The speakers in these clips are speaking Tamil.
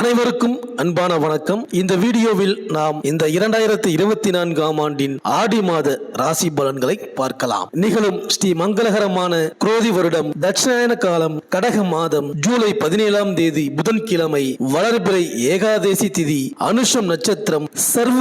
அனைவருக்கும் அன்பான வணக்கம். இந்த வீடியோவில் நாம் இந்த 2024ஆம் ஆண்டின் ஆடி மாத ராசி பலன்களை பார்க்கலாம். நிகழும் ஸ்ரீ மங்களகரமான குரோதி வருடம் தட்சிணாயன காலம் கடக மாதம் ஜூலை 17ஆம் தேதி புதன்கிழமை வளர்பிறை ஏகாதேசி திதி அனுஷம் நட்சத்திரம் சர்வ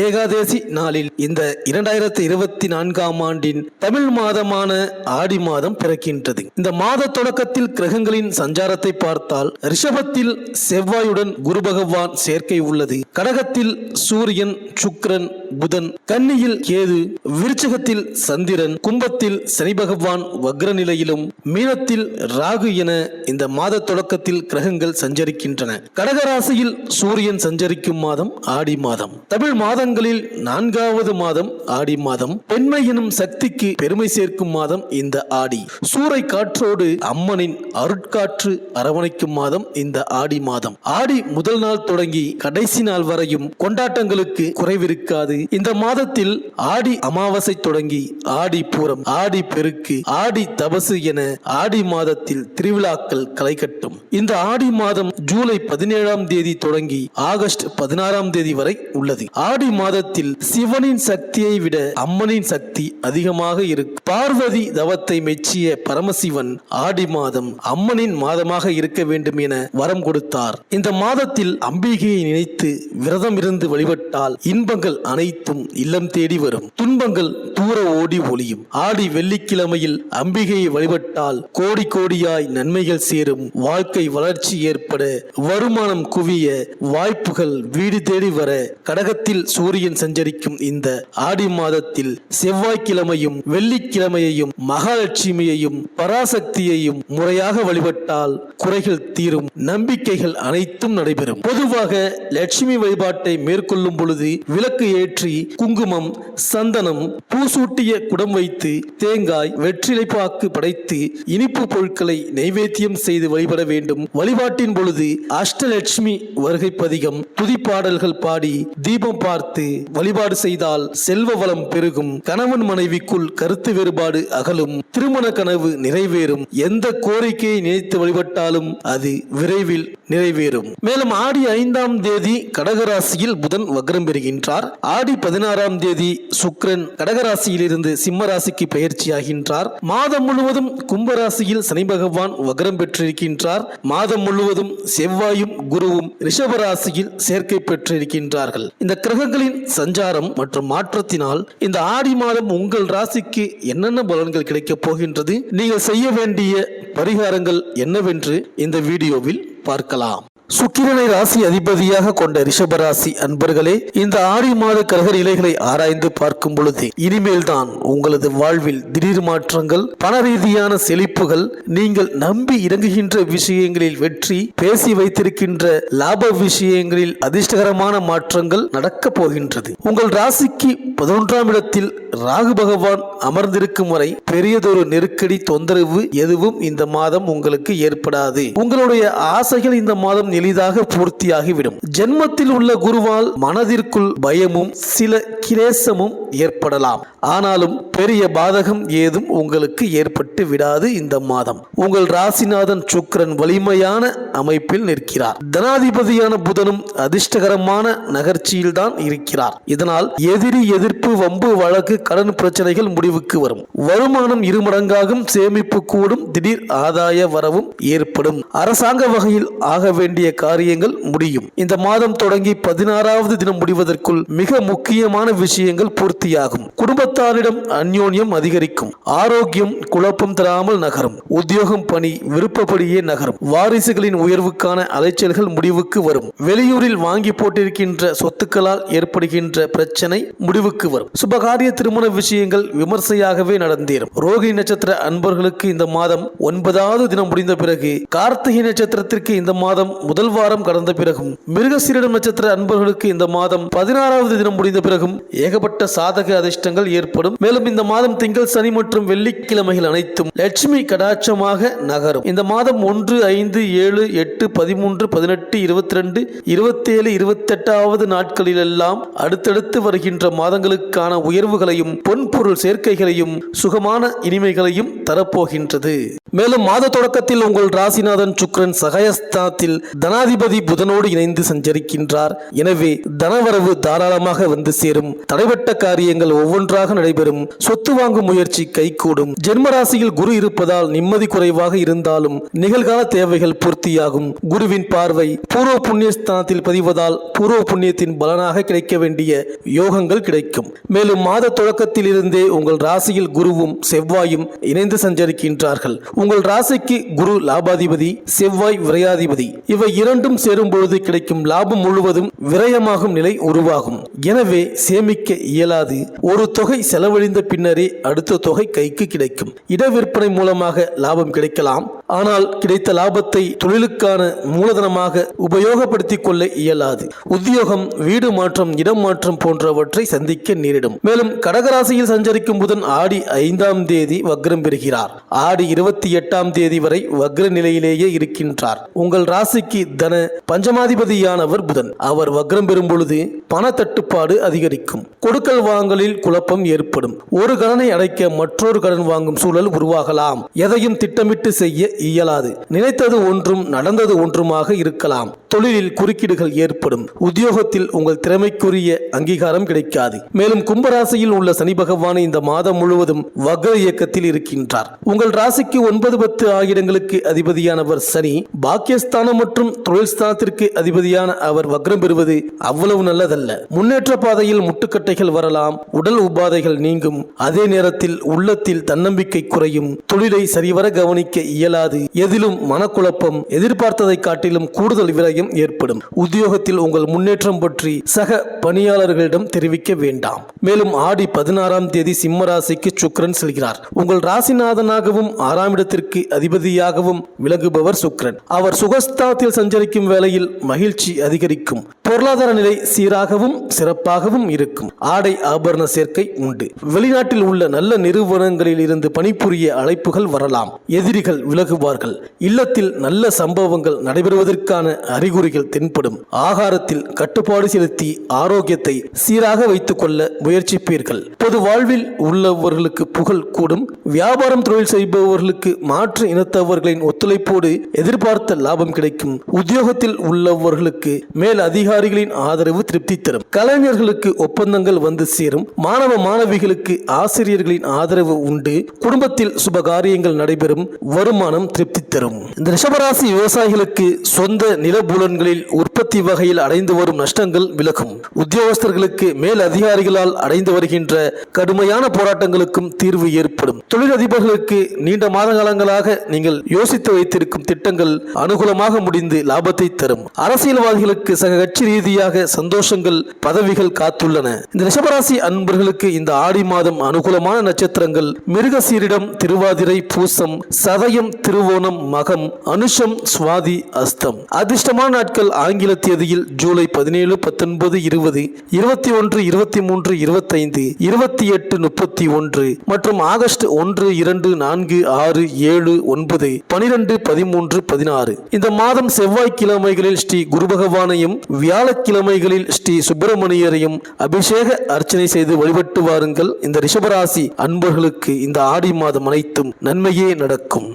ஏகாதேசி நாளில் இந்த 2024ஆம் ஆண்டின் தமிழ் மாதமான ஆடி மாதம் பிறக்கின்றது. இந்த மாத தொடக்கத்தில் கிரகங்களின் சஞ்சாரத்தை பார்த்தால் ரிஷபத்தில் செவ்வாயுடன் குரு பகவான் சேர்க்கை உள்ளது. கடகத்தில் சூரியன், சுக்கிரன், புதன், கன்னியில் கேது, விருச்சிகத்தில் சந்திரன், கும்பத்தில் சனி பகவான் வக்ர நிலையிலும், மீனத்தில் ராகு என இந்த மாத தொடக்கத்தில் கிரகங்கள் சஞ்சரிக்கின்றன. கடகராசியில் சூரியன் சஞ்சரிக்கும் மாதம் ஆடி மாதம். தமிழ் மாதங்களில் 4வது மாதம் ஆடி மாதம். பெண்மை எனும் சக்திக்கு பெருமை சேர்க்கும் மாதம் இந்த ஆடி. சூறை காற்றோடு அம்மனின் அருட்காற்று அரவணைக்கும் மாதம் இந்த ஆடி மாதம். ஆடி முதல் நாள் தொடங்கி கடைசி நாள் வரையும் கொண்டாட்டங்களுக்கு குறைவிருக்காது. இந்த மாதத்தில் ஆடி அமாவாசை தொடங்கி ஆடி பூரம், ஆடி பெருக்கு, ஆடி தபசு என ஆடி மாதத்தில் திருவிழாக்கள் களை கட்டும். இந்த ஆடி மாதம் ஜூலை 17ஆம் தேதி தொடங்கி ஆகஸ்ட் 16ஆம் தேதி வரை உள்ளது. ஆடி மாதத்தில் சிவனின் சக்தியை விட அம்மனின் சக்தி அதிகமாக இருக்கும். பார்வதி தவத்தை மெச்சிய பரமசிவன் ஆடி மாதம் அம்மனின் மாதமாக இருக்க வேண்டும் என வரம் கொடுத்தார். இந்த மாதத்தில் அம்பிகையை நினைத்து விரதம் இருந்து வழிபட்டால் இன்பங்கள் அனைத்தும் இல்லம் தேடி வரும், துன்பங்கள் தூர ஓடி ஒளியும். ஆடி வெள்ளிக்கிழமையில் அம்பிகையை வழிபட்டால் கோடி கோடியாய் நன்மைகள் சேரும், வாழ்க்கை வளர்ச்சி ஏற்பட, வருமானம் குவிய, வாய்ப்புகள் வீடு தேடி வர. கடகத்தில் சூரியன் சஞ்சரிக்கும் இந்த ஆடி மாதத்தில் செவ்வாய்க்கிழமையும் வெள்ளிக்கிழமையையும் மகாலட்சுமியையும் பராசக்தியையும் முறையாக வழிபட்டால் குறைகள் தீரும், நம்பிக்கைகள் அனைத்தும் நடைபெறும். பொதுவாக லட்சுமி வழிபாட்டை மேற்கொள்ளும் பொழுது விளக்கு ஏற்றி குங்குமம், சந்தனம், பூசூட்டிய குடம் வைத்து தேங்காய், வெற்றிலைப்பாக்கு படைத்து இனிப்பு பொருட்களை நைவேத்தியம் செய்து வழிபட வேண்டும். வழிபாட்டின் பொழுது அஷ்டலட்சுமி வருகை பதிகம், துதிப்பாடல்கள் பாடி தீபம் பார்த்து வழிபாடு செய்தால் செல்வ வளம் பெருகும், கணவன் மனைவிக்குள் கருத்து வேறுபாடு அகலும், திருமண கனவு நிறைவேறும், எந்த கோரிக்கையை நினைத்து வழிபட்டாலும் அது விரைவில் நிறைவேறும். மேலும் ஆடி 5ஆம் தேதி கடகராசியில் புதன் வக்ரம் பெறுகின்றார். ஆடி 16ஆம் தேதி சுக்கிரன் கடகராசியிலிருந்து சிம்மராசிக்கு பயிற்சியாகின்றார். மாதம் முழுவதும் கும்பராசியில் சனி பகவான் வக்ரம் பெற்றிருக்கின்றார். மாதம் முழுவதும் செவ்வாயும் குருவும் ரிஷபராசியில் சேர்க்கை பெற்றிருக்கின்றார்கள். இந்த கிரகங்களின் சஞ்சாரம் மற்றும் மாற்றத்தினால் இந்த ஆடி மாதம் உங்கள் ராசிக்கு என்னென்ன பலன்கள் கிடைக்கப் போகின்றது, நீங்கள் செய்ய வேண்டிய பரிகாரங்கள் என்னவென்று இந்த வீடியோவில் பார்க்கலாம். சுக்கிரனை ராசி அதிபதியாக கொண்ட ரிஷபராசி அன்பர்களே, இந்த ஆடி மாத கிரக நிலைகளை ஆராய்ந்து பார்க்கும் பொழுது இனிமேல் தான் உங்களது வாழ்வில் திடீர் மாற்றங்கள், பண ரீதியான செழிப்புகள், நீங்கள் நம்பி இறங்குகின்ற விஷயங்களில் வெற்றி, பேசி வைத்திருக்கின்ற லாப விஷயங்களில் அதிர்ஷ்டகரமான மாற்றங்கள் நடக்கப் போகின்றது. உங்கள் ராசிக்கு 11ஆம் இடத்தில் ராகு பகவான் அமர்ந்திருக்கும் வரை பெரியதொரு நெருக்கடி, தொந்தரவு எதுவும் இந்த மாதம் உங்களுக்கு ஏற்படாது. உங்களுடைய ஆசைகள் இந்த மாதம் எளிதாக பூர்த்தியாகிவிடும். ஜென்மத்தில் உள்ள குருவால் மனதிற்குள் பயமும் சில கிளேசமும் ஏற்படலாம். ஆனாலும் பெரிய பாதகம் ஏதும் உங்களுக்கு ஏற்பட்டு விடாது. இந்த மாதம் உங்கள் ராசிநாதன் சுக்கிரன் வலிமையான அமைப்பில் நிற்கிறார். தனாதிபதியான புதனும் அதிர்ஷ்டகரமான நகர்ச்சியில் தான் இருக்கிறார். இதனால் எதிரி, எதிர்ப்பு, வம்பு, வழக்கு, கடன் பிரச்சனைகள் முடிவுக்கு வரும். வருமானம் இருமடங்காகும், சேமிப்பு கூடும், திடீர் ஆதாய வரவும் ஏற்படும். அரசாங்க வகையில் ஆக வேண்டிய காரியங்கள் முடியும். இந்த மாதம் தொடங்கி 16வது தினம் முடிவதற்குள் மிக முக்கியமான விஷயங்கள் பூர்த்தியாகும். குடும்பத்தாரிடம் அந்யோன்யம் அதிகரிக்கும். ஆரோக்கியம் குழப்பம் தராமல் நகரும். உத்தியோகம், பணி விருப்பப்படியே நகரும். வாரிசுகளின் உயர்வுக்கான அலைச்சல்கள் முடிவுக்கு வரும். வெளியூரில் வாங்கி போட்டிருக்கின்ற சொத்துக்களால் ஏற்படுகின்ற பிரச்சனை முடிவுக்கு வரும். சுபகாரிய திருமண விஷயங்கள் விமர்சையாகவே நடந்தேறும். ரோகிணி நட்சத்திர அன்பர்களுக்கு இந்த மாதம் 9வது தினம் முடிந்த பிறகு, கார்த்திகை நட்சத்திரத்திற்கு இந்த மாதம் முதல் வாரம் கடந்த பிறகும், மிருகசீரிடம் நட்சத்திர அன்பர்களுக்கு இந்த மாதம் 16வது தினம் முடிந்த பிறகும் ஏகப்பட்ட சாதக அதிர்ஷ்டங்கள் ஏற்படும். மேலும் இந்த மாதம் திங்கள், சனி மற்றும் வெள்ளிக்கிழமைகள் அனைத்தும் லட்சுமி கடாட்சமாக நகரும். இந்த மாதம் 1, 5, 7, 8, 13, 18, 22, 27, 28வது நாட்களிலெல்லாம் அடுத்தடுத்து வருகின்ற மாதங்களுக்கான உயர்வுகளையும் பொன்பொருள் சேர்க்கைகளையும் சுகமான இனிமைகளையும் தரப்போகின்றது. மேலும் மாத தொடக்கத்தில் உங்கள் ராசிநாதன் சுக்கிரன் சகாயஸ்தானத்தில் தனாதிபதி புதனோடு இணைந்து சஞ்சரிக்கின்றார். எனவே தனவரவு தாராளமாக வந்து சேரும். தடைபட்ட காரியங்கள் ஒவ்வொன்றாக நடைபெறும். சொத்து வாங்கும் முயற்சி கைகூடும். ஜென்மராசியில் குரு இருப்பதால் நிம்மதி குறைவாக இருந்தாலும் நிகழ்கால தேவைகள் பூர்த்தியாகும். குருவின் பார்வை பூர்வ புண்ணிய ஸ்தானத்தில் பதிவதால் பூர்வ புண்ணியத்தின் பலனாக கிடைக்க வேண்டிய யோகங்கள் கிடைக்கும். மேலும் மாத தொடக்கத்தில் இருந்தே உங்கள் ராசியில் குருவும் செவ்வாயும் இணைந்து சஞ்சரிக்கின்றார்கள். உங்கள் ராசிக்கு குரு லாபாதிபதி, செவ்வாய் விரையாதிபதி. இவை இரண்டும் சேரும் பொழுது கிடைக்கும் லாபம் முழுவதும் விரயமாகும் நிலை உருவாகும். எனவே சேமிக்க இயலாது. ஒரு தொகை செலவழிந்த பின்னரே அடுத்த தொகை கைக்கு கிடைக்கும். இட விற்பனை மூலமாக லாபம் கிடைக்கலாம். ஆனால் கிடைத்த லாபத்தை தொழிலுக்கான மூலதனமாக உபயோகப்படுத்திக் கொள்ள இயலாது. உத்தியோகம், வீடு மாற்றம், இடம் மாற்றம் போன்றவற்றை சந்திக்க நேரிடும். மேலும் கடகராசியில் சஞ்சரிக்கும் புதன் ஆடி 5ஆம் தேதி வக்ரம் பெறுகிறார். ஆடி 28ஆம் தேதி வரை வக்ர நிலையிலேயே இருக்கின்றார். உங்கள் ராசிக்கு தன பஞ்சமாதிபதியானவர் புதன். அவர் வக்ரம் பெறும் பொழுது பண தட்டுப்பாடு அதிகரிக்கும். கொடுக்கல் வாங்கலில் குழப்பம் ஏற்படும். ஒரு கடனை அடைக்க மற்றொரு கடன் வாங்கும் சூழல் உருவாகலாம். எதையும் திட்டமிட்டு செய்ய இயலாது. நினைத்தது ஒன்றும் நடந்தது ஒன்றுமாக இருக்கலாம். தொழிலில் குறுக்கீடுகள் ஏற்படும். உத்தியோகத்தில் உங்கள் திறமைக்குரிய அங்கீகாரம் கிடைக்காது. மேலும் கும்பராசியில் உள்ள சனி பகவான் இந்த மாதம் முழுவதும் வக்ர இயக்கத்தில் இருக்கின்றார். உங்கள் ராசிக்கு 9, 10 ஆகியங்களுக்கு அதிபதியானவர் சனி. பாக்கியஸ்தானம் மற்றும் தொழில் ஸ்தானத்திற்கு அதிபதியான அவர் வக்ரம் பெறுவது அவ்வளவு நல்லதல்ல. முன்னேற்ற பாதையில் முட்டுக்கட்டைகள் வரலாம். உடல் உபாதைகள் நீங்கும். அதே நேரத்தில் உள்ளத்தில் தன்னம்பிக்கை குறையும். தொழிலை சரிவர கவனிக்க இயலாது. எதிலும் மனக்குழப்பம், எதிர்பார்த்ததை காட்டிலும் கூடுதல் விரயம் ஏற்படும். உத்தியோகத்தில் உங்கள் முன்னேற்றம் பற்றி சக பணியாளர்களிடம் தெரிவிக்க வேண்டாம். மேலும் ஆடி 16ஆம் தேதி சிம்ம ராசிக்கு சுக்கிரன் செல்கிறார். உங்கள் ராசிநாதனாகவும் 6ஆம் இடத்திற்கு அதிபதியாகவும் விளங்குபவர் சுக்கிரன். அவர் சுகஸ்தானத்தில் சஞ்சரிக்கும் வேளையில் மகிழ்ச்சி அதிகரிக்கும். பொருளாதார நிலை சீராகவும் சிறப்பாகவும் இருக்கும். ஆடை ஆபரண சேர்க்கை உண்டு. வெளிநாட்டில் உள்ள நல்ல நிறுவனங்களில் இருந்து பணிபுரிய அழைப்புகள் வரலாம். எதிரிகள் விலகுவார்கள். இல்லத்தில் நல்ல சம்பவங்கள் நடைபெறுவதற்கான அறிகுறிகள் தென்படும். ஆகாரத்தில் கட்டுப்பாடு செலுத்தி ஆரோக்கியத்தை சீராக வைத்துக் கொள்ள முயற்சிப்பீர்கள். பொது வாழ்வில் உள்ளவர்களுக்கு புகழ் கூடும். வியாபாரம், தொழில் செய்பவர்களுக்கு மாற்று இனத்தவர்களின் ஒத்துழைப்போடு எதிர்பார்த்த லாபம் கிடைக்கும். உத்தியோகத்தில் உள்ளவர்களுக்கு மேல் அதிகாரிகளின் ஆதரவு திருப்தி தரும். கலைஞர்களுக்கு ஒப்பந்தங்கள் வந்து சேரும். மாணவ மாணவிகளுக்கு ஆசிரியர்களின் ஆதரவு உண்டு. குடும்பத்தில் சுபகாரியங்கள் நடைபெறும். வருமானம் திருப்தி தரும். இந்த ரிஷபராசி விவசாயிகளுக்கு சொந்த நிலபுலன்களில் உற்பத்தி வகையில் அடைந்து வரும் நஷ்டங்கள் விலகும். உத்தியோகஸ்தர்களுக்கு மேல் அதிகாரிகளால் அடைந்து வருகின்ற கடுமையான போராட்டங்களுக்கும் தீர்வு ஏற்படும். தொழிலதிபர்களுக்கு நீண்ட மாத காலங்களாக நீங்கள் யோசித்து வைத்திருக்கும் திட்டங்கள் அனுகூலமாக முடிந்து லாபத்தை தரும். அரசியல்வாதிகளுக்கு சக கட்சி ரீதியாக சந்தோஷங்கள், பதவிகள் காத்துள்ளன. இந்த ரிஷபராசி அன்பர்களுக்கு இந்த ஆடி மாதம் அனுகூலமான நட்சத்திரங்கள் மிருகசீரிடம், திருவாதிரை, பூசம், சதயம், திருவோணம், மகம், அனுஷம், சுவாதி, அஸ்தம். அதிர்ஷ்டமான நாட்கள் ஆங்கில தேதியில் ஜூலை 17, 19, 20, 21, 23, 25, 28, 31 மற்றும் ஆகஸ்ட் 1, 2, 4, 6, 7, 9, 12, 13, 16. இந்த மாதம் செவ்வாய்க்கிழமைகளில் ஸ்ரீ குரு பகவானையும் வியாழக்கிழமைகளில் ஸ்ரீ சுப்பிரமணியரையும் அபிஷேக அர்ச்சனை செய்து வழிபட்டு வாருங்கள். இந்த ரிஷபராசி அன்பர்களுக்கு இந்த ஆடி மாதம் அனைத்தும் நன்மையே நடக்கும்.